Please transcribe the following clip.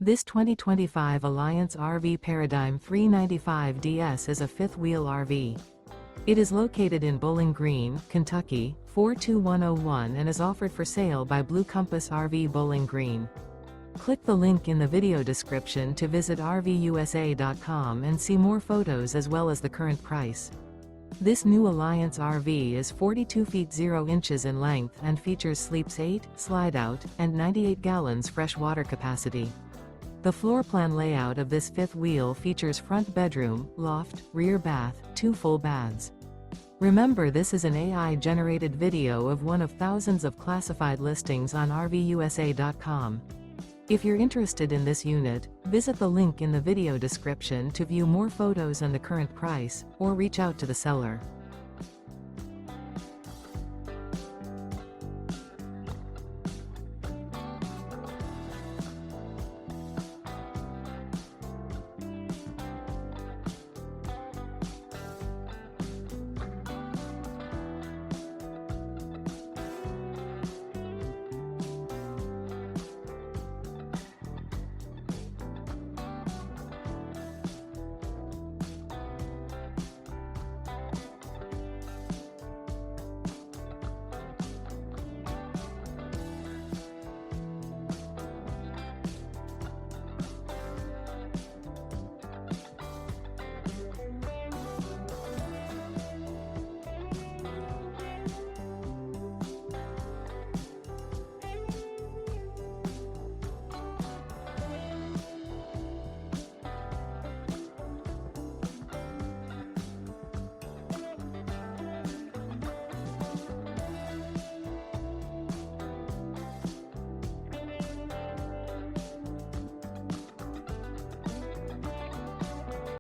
This 2025 Alliance RV Paradigm 395DS is a fifth-wheel RV. It is located in Bowling Green, Kentucky, 42101 and is offered for sale by Blue Compass RV Bowling Green. Click the link in the video description to visit RVUSA.com and see more photos as well as the current price. This new Alliance RV is 42 feet 0 inches in length and features sleeps 8, slide-out, and 98 gallons fresh water capacity. The floor plan layout of this fifth wheel features front bedroom, loft, rear bath, 2 full baths. Remember, this is an AI-generated video of one of thousands of classified listings on RVUSA.com. If you're interested in this unit, visit the link in the video description to view more photos and the current price, or reach out to the seller.